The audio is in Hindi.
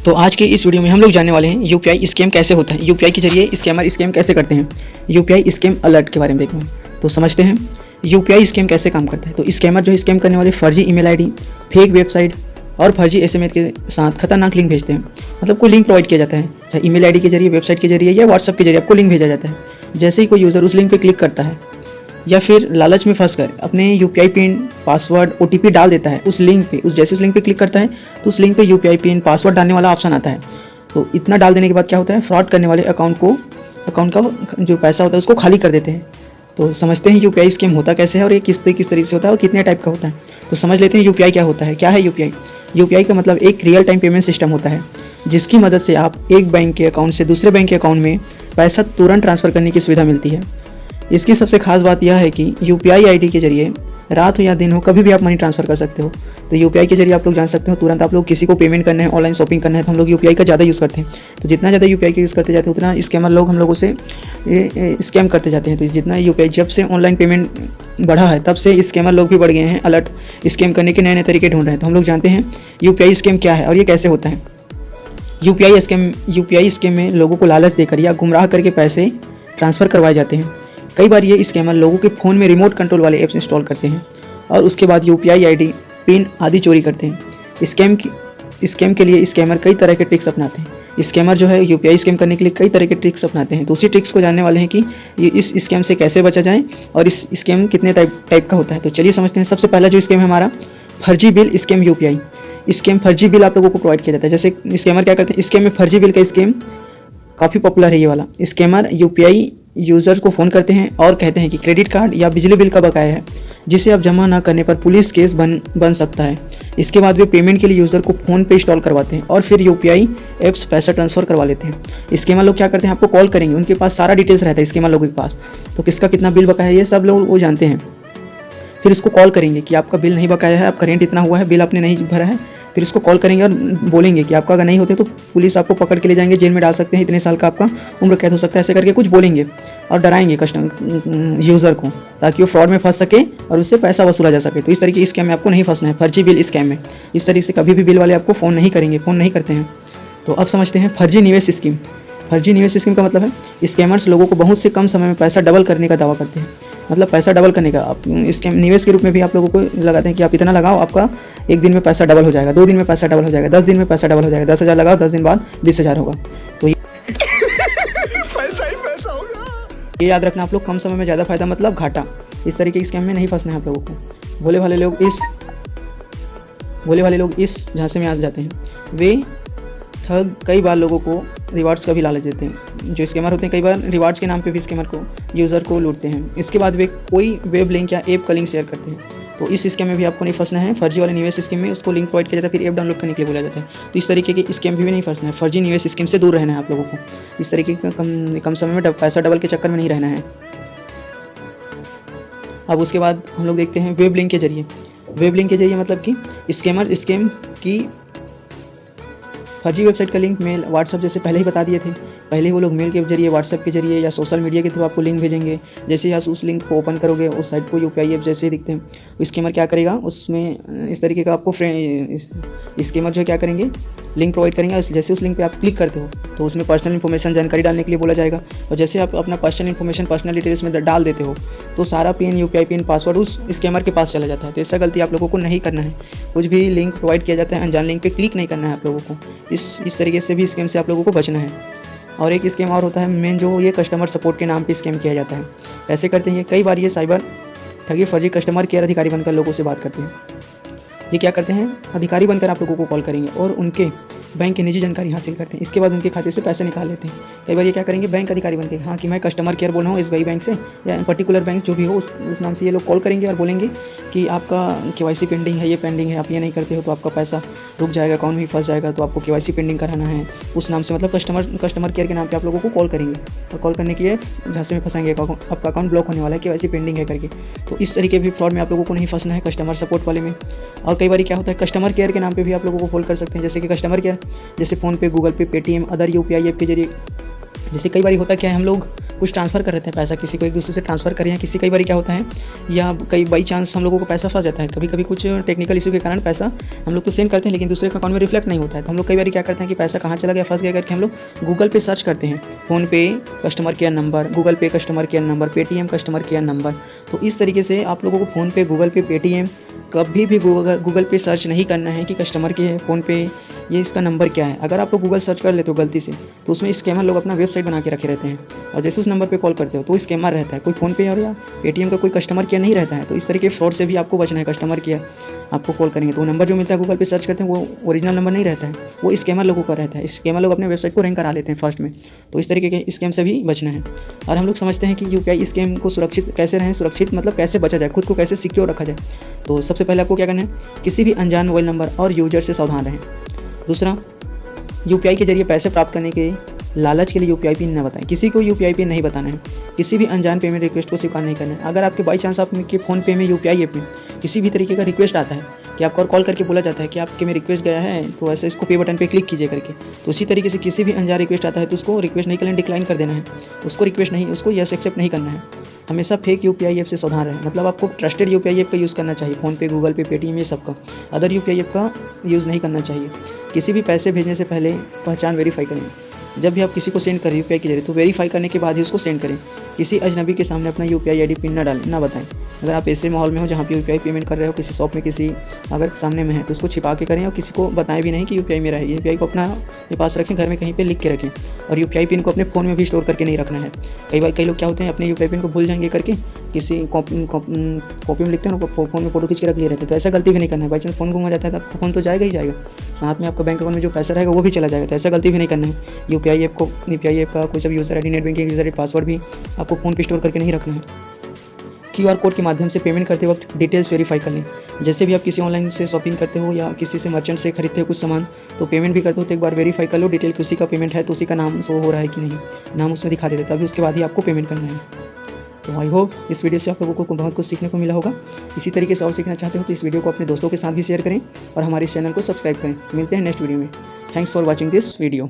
तो आज के इस वीडियो में हम लोग जानने वाले हैं यूपीआई स्कैम कैसे होता है, यूपीआई के जरिए स्कैमर स्कैम कैसे करते हैं, यूपीआई स्कैम अलर्ट के बारे में देखेंगे। तो समझते हैं यूपीआई स्कैम कैसे काम करता है। तो स्कैमर जो है स्कैम करने वाले फर्जी ईमेल आईडी, फेक वेबसाइट और फर्जी एसएमएस के साथ खतरनाक लिंक भेजते हैं। मतलब कोई लिंक प्रोवाइड किया जाता है, चाहे ईमेल आईडी के जरिए, वेबसाइट के जरिए या व्हाट्सएप के जरिए आपको लिंक भेजा जाता है। जैसे ही कोई यूज़र उस लिंक पर क्लिक करता है या फिर लालच में फंसकर अपने यूपीआई पिन, पासवर्ड, ओटीपी डाल देता है उस लिंक पे, जैसे उस लिंक पे क्लिक करता है तो उस लिंक पे यूपीआई पिन, पासवर्ड डालने वाला ऑप्शन आता है। तो इतना डाल देने के बाद क्या होता है, फ्रॉड करने वाले अकाउंट का जो पैसा होता है उसको खाली कर देते हैं। तो समझते हैं यूपीआई स्कैम होता कैसे है और ये किस तरीके से होता है और कितने टाइप का होता है। तो समझ लेते हैं यूपीआई क्या होता है। क्या है यूपीआई? यूपीआई का मतलब एक रियल टाइम पेमेंट सिस्टम होता है जिसकी मदद से आप एक बैंक के अकाउंट से दूसरे बैंक के अकाउंट में पैसा तुरंत ट्रांसफ़र करने की सुविधा मिलती है। इसकी सबसे खास बात यह है कि यूपीआई आईडी के जरिए रात हो या दिन हो कभी भी आप मनी ट्रांसफ़र कर सकते हो। तो यूपीआई के जरिए आप लोग जान सकते हो तुरंत आप लोग किसी को पेमेंट करना है, ऑनलाइन शॉपिंग करना है तो हम लोग यूपीआई का ज़्यादा यूज़ करते हैं। तो जितना ज़्यादा यूपीआई का यूज़ करते जाते हैं उतना स्कैमर लोग हम लोगों से स्कैम करते जाते हैं। तो जितना यूपीआई, जब से ऑनलाइन पेमेंट बढ़ा है तब से स्कैमर लोग भी बढ़ गए हैं, अलर्ट स्कैम करने के नए नए तरीके ढूंढ रहे हैं। तो हम लोग जानते हैं यूपीआई स्कैम क्या है और ये कैसे होता है। यूपीआई स्कैम में लोगों को लालच देकर या गुमराह करके पैसे ट्रांसफ़र करवाए जाते हैं। कई बार ये स्कैमर लोगों के फ़ोन में रिमोट कंट्रोल वाले ऐप्स इंस्टॉल करते हैं और उसके बाद यूपीआई आईडी, पिन आदि चोरी करते हैं। स्कैम के लिए स्कैमर कई तरह के ट्रिक्स अपनाते हैं। स्कैमर जो है यूपीआई स्कैम करने के लिए कई तरह के ट्रिक्स अपनाते हैं। तो उसी ट्रिक्स को जानने वाले हैं कि ये इस स्कैम से कैसे बचा जाए और इस स्कैम कितने टाइप का होता है। तो चलिए समझते हैं। सबसे पहला जो स्कैम है हमारा, फर्जी बिल स्कैम यूपीआई स्कैम। फर्जी बिल आप लोगों को प्रोवाइड किया जाता है। जैसे स्कैमर क्या करते हैं, स्कैम में फर्जी बिल का स्कैम काफ़ी पॉपुलर है ये वाला। स्कैमर यूपीआई यूज़र को फ़ोन करते हैं और कहते हैं कि क्रेडिट कार्ड या बिजली बिल का बकाया है जिसे आप जमा ना करने पर पुलिस केस बन सकता है। इसके बाद वे पेमेंट के लिए यूज़र को फ़ोन पे इंस्टॉल करवाते हैं और फिर यूपीआई ऐप्स पैसा ट्रांसफ़र करवा लेते हैं। स्कैमर लोग क्या करते हैं, आपको कॉल करेंगे, उनके पास सारा डिटेल्स रहता है स्कैमर लोगों के पास। तो किसका कितना बिल बकाया है ये सब लोग वो जानते हैं। फिर इसको कॉल करेंगे कि आपका बिल नहीं बकाया है, आपका रेंट इतना हुआ है, बिल आपने नहीं भरा है। फिर इसको कॉल करेंगे और बोलेंगे कि आपका अगर नहीं होते तो पुलिस आपको पकड़ के ले जाएंगे, जेल में डाल सकते हैं, इतने साल का आपका उम्र कैद हो सकता है, ऐसे करके कुछ बोलेंगे और डराएंगे यूज़र को ताकि वो फ्रॉड में फंस सके और उससे पैसा वसूला जा सके। तो इस तरीके के स्कैम में आपको नहीं फंसना है, फर्जी बिल स्कैम में। इस तरीके से कभी भी बिल वाले आपको फ़ोन नहीं करेंगे, फ़ोन नहीं करते हैं। तो अब समझते हैं फर्जी निवेश स्कीम। फर्जी निवेश स्कीम का मतलब है स्कैमर्स लोगों को बहुत से कम समय में पैसा डबल करने का दावा करते हैं। मतलब पैसा डबल करने का, आप स्कैम निवेश के रूप में भी आप लोगों को लगाते हैं कि आप इतना लगाओ, आपका एक दिन में पैसा डबल हो जाएगा, 2 दिन में पैसा डबल हो जाएगा, 10 दिन में पैसा डबल हो जाएगा, 10,000 लगाओ, 10 दिन बाद 20,000 होगा। तो पैसा ही पैसा होगा। ये याद रखना आप लोग, कम समय में ज़्यादा फायदा मतलब घाटा। इस तरीके के स्कैम में नहीं फंसना है आप लोगों को। भोले भाले लोग इस झांसे में आ जाते हैं। वे ठग कई बार लोगों को रिवार्ड्स का भी लालच देते हैं। जो स्कैमर होते हैं कई बार रिवार्ड्स के नाम पे भी स्कैमर को, यूज़र को लूटते हैं। इसके बाद वे कोई वेब लिंक या ऐप का लिंक शेयर करते हैं। तो इस स्कैम में भी आपको नहीं फंसना है। फर्जी वाले निवेश स्कीम में उसको लिंक प्रोवाइड किया जाता है, फिर ऐप डाउनलोड करने के लिए बोला जाता है। तो इस तरीके के स्कैम भी नहीं फंसना है। फर्जी निवेश स्कीम से दूर रहना है आप लोगों को। इस तरीके का कम समय में पैसा डबल के चक्कर में नहीं रहना है। अब उसके बाद हम लोग देखते हैं वेब लिंक के जरिए। वेब लिंक के जरिए मतलब कि स्कैमर स्कैम की फर्जी वेबसाइट का लिंक, मेल, व्हाट्सएप जैसे पहले ही बता दिए थे। पहले वो लोग मेल के जरिए, व्हाट्सएप के जरिए या सोशल मीडिया के थ्रू आपको लिंक भेजेंगे। जैसे ही आप उस लिंक को ओपन करोगे उस साइट को यूपीआई ऐप जैसे ही दिखते हैं, स्कैमर क्या करेगा, उसमें इस तरीके का आपको स्कैमर जो क्या करेंगे, लिंक प्रोवाइड करेंगे। जैसे उस लिंक पे आप क्लिक करते हो तो उसमें पर्सनल इन्फॉर्मेशन, जानकारी डालने के लिए बोला जाएगा। और जैसे आप अपना पर्सनल इन्फॉर्मेशन, पर्सनल डिटेल्स में डाल देते हो तो सारा पिन, यूपीआई पिन, पासवर्ड उस स्कैमर के पास चला जाता है। तो ऐसा गलती आप लोगों को नहीं करना है। कुछ भी लिंक प्रोवाइड किया जाता है, अनजान लिंक पे क्लिक नहीं करना है आप लोगों को। इस तरीके से भी स्कैम से आप लोगों को बचना है। और एक स्कैम और होता है मेन, जो ये कस्टमर सपोर्ट के नाम पे स्कैम किया जाता है। ऐसे करते हैं कई बार ये साइबर ठगी फर्जी कस्टमर केयर अधिकारी बनकर लोगों से बात करते हैं। ये क्या करते हैं, अधिकारी बनकर आप लोगों को कॉल करेंगे और उनके बैंक की निजी जानकारी हासिल करते हैं। इसके बाद उनके खाते से पैसे निकाल लेते हैं। कई बार ये क्या करेंगे, बैंक अधिकारी बनकर, हाँ कि मैं कस्टमर केयर बोल रहा हूँ एसबीआई बैंक से या पर्टिकुलर बैंक जो भी हो उस नाम से ये लोग कॉल करेंगे और बोलेंगे कि आपका केवाईसी पेंडिंग है, ये पेंडिंग है, आप ये नहीं करते हो तो आपका पैसा रुक जाएगा, अकाउंट में फंस जाएगा, तो आपको केवाईसी पेंडिंग कराना है उस नाम से। मतलब कस्टमर केयर के नाम पे आप लोगों को कॉल करेंगे और कॉल करने की झांसे में फंसाएंगे, आपका अकाउंट ब्लॉक होने वाला है, केवाईसी पेंडिंग है करके। तो इस तरीके भी फ्रॉड में आप लोगों को नहीं फंसना है, कस्टमर सपोर्ट वाले में। और कई बार क्या होता है, कस्टमर केयर के नाम पे भी आप लोगों को कॉल कर सकते हैं। जैसे कि कस्टमर केयर, जैसे फ़ोन पे, गूगल पे, पेटीएम, अदर यूपीआई ऐप के जरिए। जैसे कई बार होता क्या है, हम लोग कुछ ट्रांसफ़र कर रहे थे पैसा, किसी को एक दूसरे से ट्रांसफ़र करें, या किसी कई बार क्या होता है, या कई बाई चांस हम लोगों को पैसा फंस जाता है। कभी कभी कुछ टेक्निकल इशू के कारण पैसा हम लोग तो सेंड करते हैं लेकिन दूसरे के अकाउंट में रिफ्लेक्ट नहीं होता है। तो हम लोग कई बार क्या करते हैं कि पैसा कहाँ चला गया, फंस गया करके हम लोग गूगल पे सर्च करते हैं, PhonePe customer care number, Google Pay customer care number, Paytm customer care number. तो इस तरीके से आप लोगों को फ़ोनपे, गूगल पे, पेटीएम कभी भी गूगल पे सर्च नहीं करना है कि कस्टमर के फ़ोनपे ये इसका नंबर क्या है। अगर आप लोग गूगल सर्च कर लेते हो गलती से तो उसमें स्कैमर लोग अपना वेबसाइट बना के रखे रहते हैं, और जैसे उस नंबर पे कॉल करते हो तो स्कैमर रहता है, कोई फ़ोनपे और या पेटीएम का कोई कस्टमर केयर नहीं रहता है। तो इस तरह के फ्रॉड से भी आपको बचना है। कस्टमर केयर आपको कॉल करेंगे तो वो नंबर जो मिलता है गूगल पे सर्च करते हैं वो ओरिजिनल नंबर नहीं रहता है, वो स्कैमर लोगों का रहता है। स्कैमर लोग अपने वेबसाइट को रैंक करा लेते हैं फर्स्ट में। तो इस तरीके के स्कैम से भी बचना है। और हम लोग समझते हैं कि यूपीआई स्कैम को सुरक्षित कैसे रहें, सुरक्षित मतलब कैसे बचा जाए, खुद को कैसे सिक्योर रखा जाए। तो सबसे पहले आपको क्या करना है, किसी भी अनजान मोबाइल नंबर और यूजर से सावधान रहें। दूसरा, यूपीआई के जरिए पैसे प्राप्त करने के लालच के लिए यूपीआई पिन न बताएं। किसी को यूपीआई पिन नहीं बताना है। किसी भी अनजान पेमेंट रिक्वेस्ट को स्वीकार नहीं करना है। अगर आपके बाई चांस आपके फ़ोन पे में यूपीआई ऐप में किसी भी तरीके का रिक्वेस्ट आता है कि आपको कॉल करके बोला जाता है कि आपके में रिक्वेस्ट गया है तो ऐसे इसको पे बटन पे क्लिक कीजिए करके, तो इसी तरीके से किसी भी अनजान रिक्वेस्ट आता है तो उसको रिक्वेस्ट नहीं करना, डिक्लाइन कर देना है। उसको रिक्वेस्ट नहीं, उसको यस एक्सेप्ट नहीं करना है। हमेशा फेक यूपीआई ऐप से सावधान रहें। मतलब आपको ट्रस्टेड यूपीआई ऐप का यूज़ करना चाहिए, फ़ोनपे, गूगल पे, पेटीएम, ये सब का। अदर यूपीआई ऐप का यूज़ नहीं करना चाहिए। किसी भी पैसे भेजने से पहले पहचान वेरीफाई करें। जब भी आप किसी को सेंड करें यूपीआई के जरिए तो वेरीफाई करने के बाद ही उसको सेंड करें। किसी अजनबी के सामने अपना यूपीआई आईडी पिन ना बताएं। अगर आप ऐसे माहौल में हो जहाँ पे यूपीआई पेमेंट कर रहे हो, किसी शॉप में किसी अगर सामने में है तो उसको छिपा के करें और किसी को बताएं भी नहीं कि यूपीआई मेरा है। यूपीआई को अपना पास रखें, घर में कहीं पे लिख के रखें। और यूपीआई पिन को अपने फ़ोन में भी स्टोर करके नहीं रखना है। कई लोग क्या होते हैं, अपने यूपीआई पिन को भूल जाएंगे करके किसी कॉपी में लिखते हैं, फ़ोन में फ़ोटो खींच के रख लिए रहते हैं। तो ऐसा गलती भी नहीं करना है। बाई चांस फ़ोन गुम हो जाता है तो आपका फ़ोन तो जाएगा ही जाएगा, साथ में आपका बैंक अकाउंट में जो पैसा रहेगा वो भी चला जाएगा। तो ऐसा गलती भी नहीं करना है। यूपीआई ऐप का कोई सब user ID, net banking user ID, password भी आपको फ़ोन पे स्टोर करके नहीं रखना है। क्यूआर कोड के माध्यम से पेमेंट करते वक्त डिटेल्स वेरीफाई कर लें। जैसे भी आप किसी ऑनलाइन से शॉपिंग करते हो या किसी से मर्चेंट से खरीदते हो कुछ सामान, तो पेमेंट भी करते हो तो एक बार वेरीफाई कर लो डिटेल कि उसी का पेमेंट है तो उसी का नाम शो हो रहा है कि नहीं, नाम उसमें दिखा देते तभी उसके बाद ही आपको पेमेंट करना है। तो आई होप इस वीडियो से आप लोगों को बहुत कुछ सीखने को मिला होगा। इसी तरीके से और सीखना चाहते हो तो इस वीडियो को अपने दोस्तों के साथ भी शेयर करें और हमारे चैनल को सब्सक्राइब करें। मिलते हैं नेक्स्ट वीडियो में। Thanks for watching this video.